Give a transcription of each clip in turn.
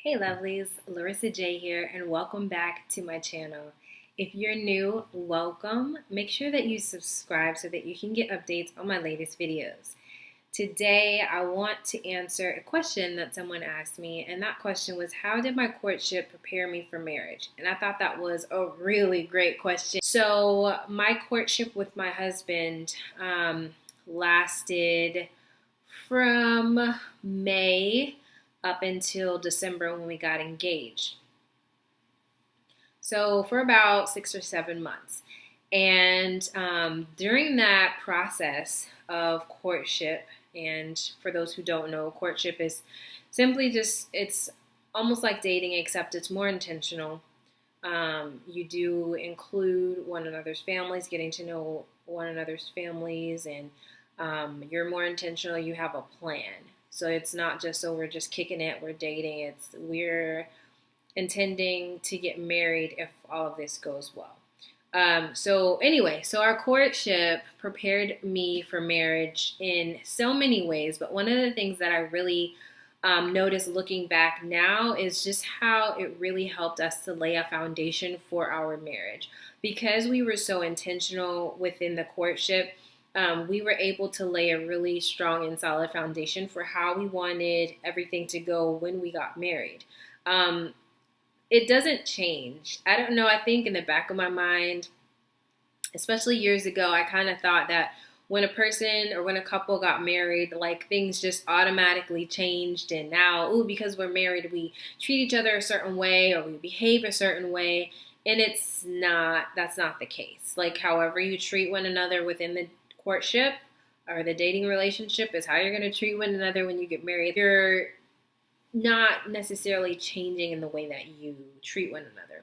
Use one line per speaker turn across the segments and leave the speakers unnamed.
Hey lovelies, Larissa J here and welcome back to my channel. If you're new, welcome. Make sure that you subscribe so that you can get updates on my latest videos. Today I want to answer a question that someone asked me, and that question was, how did my courtship prepare me for marriage? And I thought that was a really great question. So my courtship with my husband lasted from May up until December when we got engaged. So for about 6 or 7 months. And during that process of courtship, and for those who don't know, courtship is simply just, it's almost like dating, except it's more intentional. You do include one another's families, getting to know one another's families, and you're more intentional. You have a plan. So it's not just, so we're just kicking it, we're dating. It's we're intending to get married if all of this goes well. So our courtship prepared me for marriage in so many ways. But one of the things that I really noticed looking back now is just how it really helped us to lay a foundation for our marriage. Because we were so intentional within the courtship, we were able to lay a really strong and solid foundation for how we wanted everything to go when we got married. It doesn't change. I don't know. I think in the back of my mind, especially years ago, I kind of thought that when a person or when a couple got married, like things just automatically changed. And now, because we're married, we treat each other a certain way or we behave a certain way. And that's not the case. Like, however you treat one another within the courtship or the dating relationship is how you're going to treat one another when you get married. You're not necessarily changing in the way that you treat one another.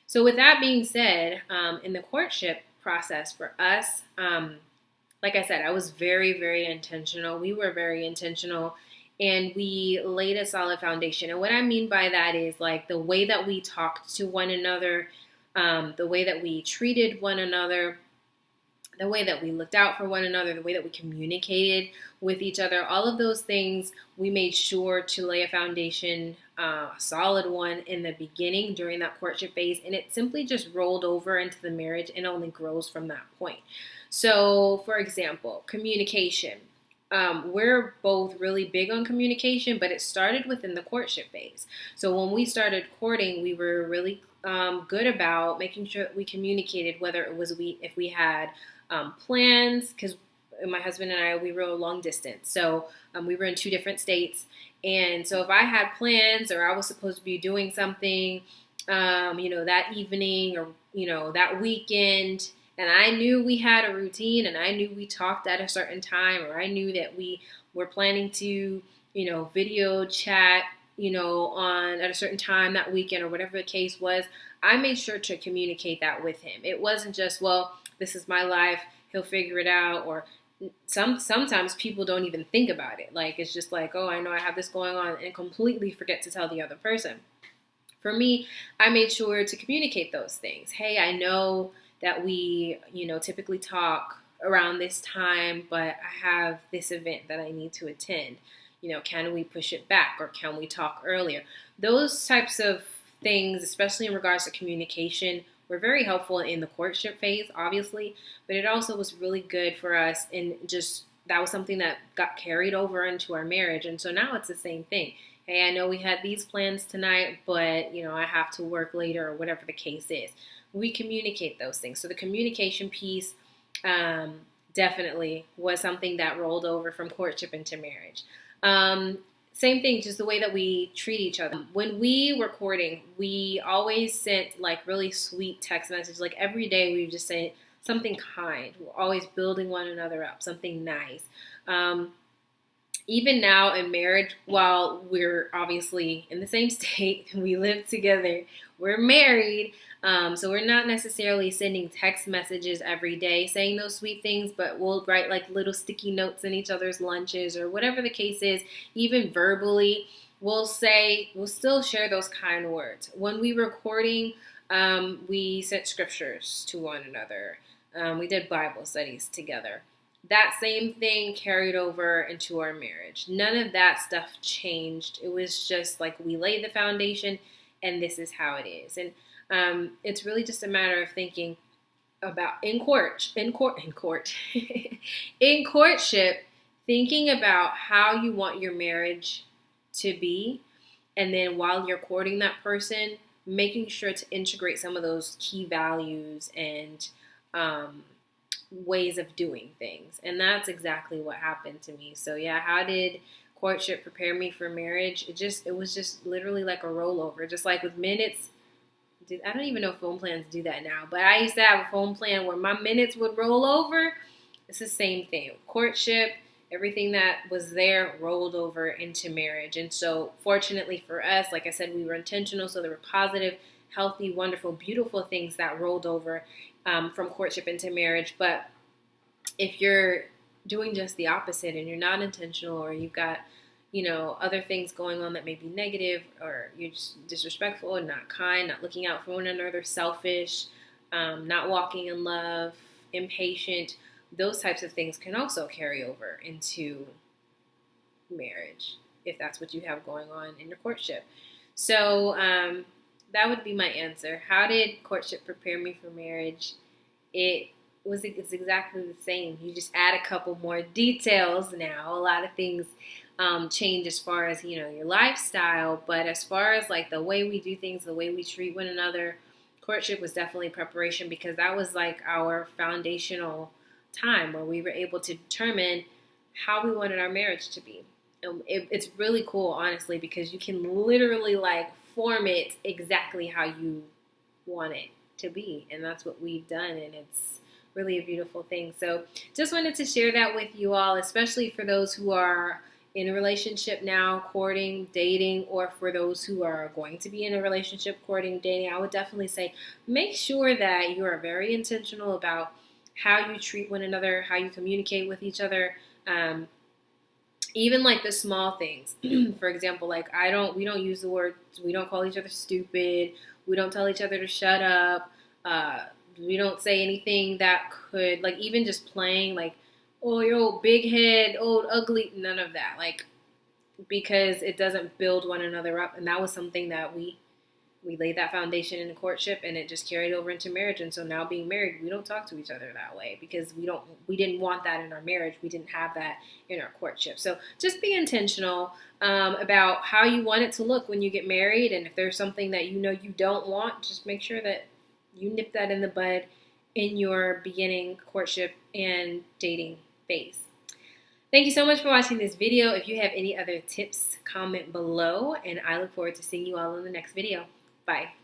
So with that being said, in the courtship process for us, like I said, I was very, very intentional. We were very intentional, and we laid a solid foundation. And what I mean by that is like the way that we talked to one another, the way that we treated one another, the way that we looked out for one another, the way that we communicated with each other, all of those things, we made sure to lay a foundation, a solid one in the beginning during that courtship phase. And it simply just rolled over into the marriage and only grows from that point. So, for example, communication. We're both really big on communication, but it started within the courtship phase. So when we started courting, we were really good about making sure that we communicated, whether it was if we had plans, because my husband and I, we were long distance. So we were in 2 different states. And so if I had plans or I was supposed to be doing something, that evening or, that weekend, and I knew we had a routine and I knew we talked at a certain time, or I knew that we were planning to, video chat, at a certain time that weekend or whatever the case was, I made sure to communicate that with him. It wasn't just, well, this is my life, he'll figure it out, or sometimes people don't even think about it. Like, it's just like, oh, I know I have this going on, and completely forget to tell the other person. For me, I made sure to communicate those things. Hey, I know that we, typically talk around this time, but I have this event that I need to attend. Can we push it back, or can we talk earlier? Those types of things, especially in regards to communication, were very helpful in the courtship phase, obviously, but it also was really good for us, and just that was something that got carried over into our marriage. And so now it's the same thing. Hey, I know we had these plans tonight, but I have to work later, or whatever the case is. We communicate those things. So the communication piece definitely was something that rolled over from courtship into marriage. Same thing, just the way that we treat each other. When we were courting, we always sent like really sweet text messages. Like every day we just say something kind. We're always building one another up, something nice. Even now in marriage, while we're obviously in the same state, we live together, we're married, so we're not necessarily sending text messages every day saying those sweet things, but we'll write like little sticky notes in each other's lunches or whatever the case is. Even verbally, we'll still share those kind words. When we were courting, we sent scriptures to one another. We did Bible studies together. that same thing carried over into our marriage. None of that stuff changed. It was just like we laid the foundation, and this is how it is. And it's really just a matter of thinking about in courtship, thinking about how you want your marriage to be, and then while you're courting that person, making sure to integrate some of those key values and ways of doing things. And that's exactly what happened to me. So yeah, how did courtship prepare me for marriage? It was just literally like a rollover. Just like with minutes, I don't even know if phone plans do that now, but I used to have a phone plan where my minutes would roll over. It's the same thing. Courtship, everything that was there rolled over into marriage. And so fortunately for us, like I said, we were intentional. So there were positive, healthy, wonderful, beautiful things that rolled over from courtship into marriage. But if you're doing just the opposite and you're not intentional, or you've got other things going on that may be negative, or you're just disrespectful and not kind, not looking out for one another, selfish, not walking in love, impatient, those types of things can also carry over into marriage if that's what you have going on in your courtship. So that would be my answer. How did courtship prepare me for marriage? It's exactly the same. You just add a couple more details now. A lot of things change as far as your lifestyle, but as far as like the way we do things, the way we treat one another, courtship was definitely preparation, because that was like our foundational time where we were able to determine how we wanted our marriage to be. And it's really cool, honestly, because you can literally like form it exactly how you want it to be, and that's what we've done, and it's really a beautiful thing. So just wanted to share that with you all, especially for those who are in a relationship now, courting, dating, or for those who are going to be in a relationship, courting, dating. I would definitely say make sure that you are very intentional about how you treat one another, how you communicate with each other, even like the small things. For example, like we don't use the word, we don't call each other stupid, we don't tell each other to shut up, we don't say anything that could, like, even just playing, like, oh, your old big head, old ugly, none of that, like, because it doesn't build one another up. And that was something that we laid that foundation in the courtship, and it just carried over into marriage. And so now being married, we don't talk to each other that way, because we didn't want that in our marriage. We didn't have that in our courtship. So just be intentional about how you want it to look when you get married. And if there's something that you don't want, just make sure that you nip that in the bud in your beginning courtship and dating phase. Thank you so much for watching this video. If you have any other tips, comment below, and I look forward to seeing you all in the next video. Bye.